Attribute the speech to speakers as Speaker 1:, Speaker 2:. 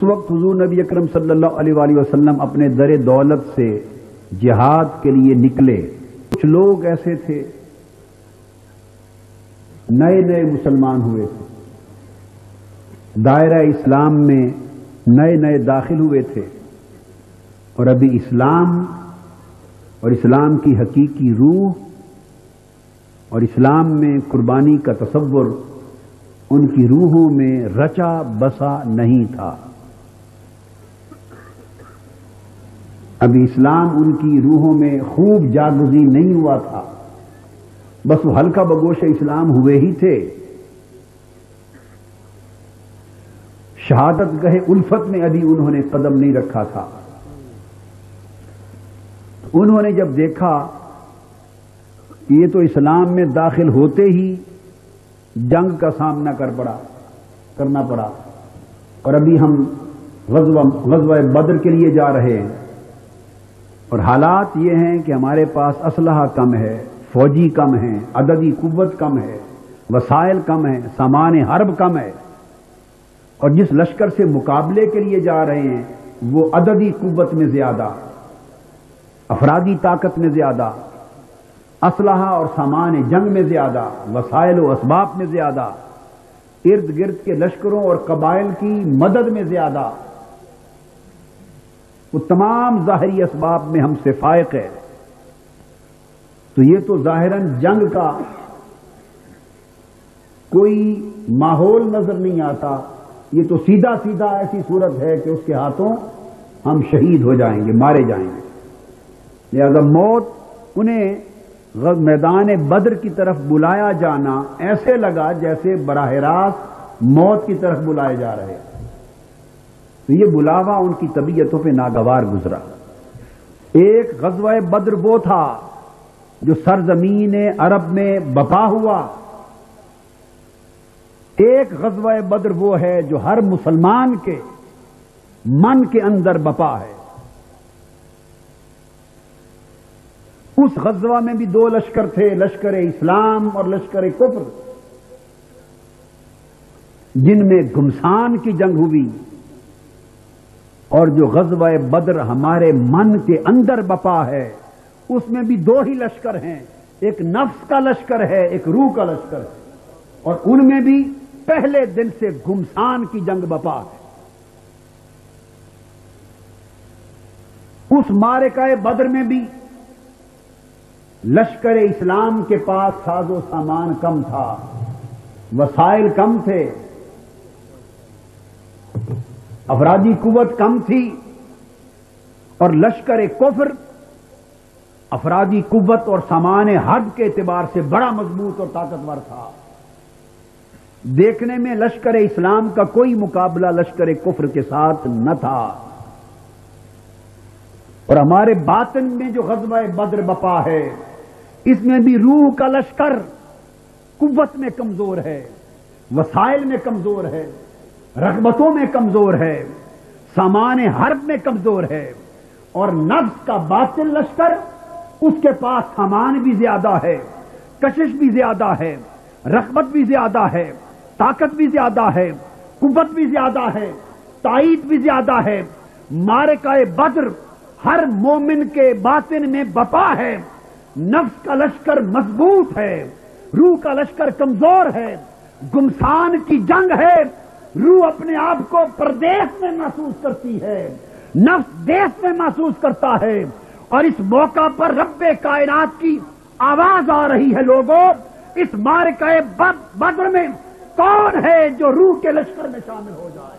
Speaker 1: اس وقت حضور نبی اکرم صلی اللہ علیہ وآلہ وسلم اپنے در دولت سے جہاد کے لیے نکلے۔ کچھ لوگ ایسے تھے نئے نئے مسلمان ہوئے تھے، دائرہ اسلام میں نئے نئے داخل ہوئے تھے، اور ابھی اسلام اور اسلام کی حقیقی روح اور اسلام میں قربانی کا تصور ان کی روحوں میں رچا بسا نہیں تھا۔ ابھی اسلام ان کی روحوں میں خوب جاگزی نہیں ہوا تھا، بس وہ ہلکا بگوش اسلام ہوئے ہی تھے۔ شہادت گاہ الفت میں ابھی انہوں نے قدم نہیں رکھا تھا۔ انہوں نے جب دیکھا کہ یہ تو اسلام میں داخل ہوتے ہی جنگ کا سامنا کرنا پڑا، اور ابھی ہم غزوہ بدر کے لیے جا رہے ہیں، اور حالات یہ ہیں کہ ہمارے پاس اسلحہ کم ہے، فوجی کم ہیں، عددی قوت کم ہے، وسائل کم ہیں، سامان حرب کم ہے، اور جس لشکر سے مقابلے کے لیے جا رہے ہیں وہ عددی قوت میں زیادہ، افرادی طاقت میں زیادہ، اسلحہ اور سامان جنگ میں زیادہ، وسائل و اسباب میں زیادہ، ارد گرد کے لشکروں اور قبائل کی مدد میں زیادہ، وہ تمام ظاہری اسباب میں ہم سے فائق ہے۔ تو یہ تو ظاہراً جنگ کا کوئی ماحول نظر نہیں آتا، یہ تو سیدھا سیدھا ایسی صورت ہے کہ اس کے ہاتھوں ہم شہید ہو جائیں گے، مارے جائیں گے۔ لہذا موت انہیں میدان بدر کی طرف بلایا جانا ایسے لگا جیسے براہ راست موت کی طرف بلائے جا رہے، تو یہ بلاوا ان کی طبیعتوں پہ ناگوار گزرا۔ ایک غزوہ بدر وہ تھا جو سرزمین عرب میں بپا ہوا، ایک غزوہ بدر وہ ہے جو ہر مسلمان کے من کے اندر بپا ہے۔ اس غزوہ میں بھی دو لشکر تھے، لشکر اسلام اور لشکر کفر، جن میں گھمسان کی جنگ ہوئی، اور جو غزوہ بدر ہمارے من کے اندر بپا ہے اس میں بھی دو ہی لشکر ہیں، ایک نفس کا لشکر ہے، ایک روح کا لشکر ہے، اور ان میں بھی پہلے دن سے گھمسان کی جنگ بپا ہے۔ اس معرکہ بدر میں بھی لشکر اسلام کے پاس ساز و سامان کم تھا، وسائل کم تھے، افرادی قوت کم تھی، اور لشکر کفر افرادی قوت اور سامان حرب کے اعتبار سے بڑا مضبوط اور طاقتور تھا۔ دیکھنے میں لشکر اسلام کا کوئی مقابلہ لشکر کفر کے ساتھ نہ تھا، اور ہمارے باطن میں جو غزوہ بدر بپا ہے اس میں بھی روح کا لشکر قوت میں کمزور ہے، وسائل میں کمزور ہے، رغبتوں میں کمزور ہے، سامان حرب میں کمزور ہے، اور نفس کا باطل لشکر اس کے پاس سامان بھی زیادہ ہے، کشش بھی زیادہ ہے، رغبت بھی زیادہ ہے، طاقت بھی زیادہ ہے، قوت بھی زیادہ ہے، تائید بھی زیادہ ہے۔ معرکہ بدر ہر مومن کے باطن میں بپا ہے، نفس کا لشکر مضبوط ہے، روح کا لشکر کمزور ہے، گمسان کی جنگ ہے، روح اپنے آپ کو پردیس میں محسوس کرتی ہے، نفس دیس میں محسوس کرتا ہے، اور اس موقع پر رب کائنات کی آواز آ رہی ہے، لوگوں اس معرکہ بدر میں کون ہے جو روح کے لشکر میں شامل ہو جائے؟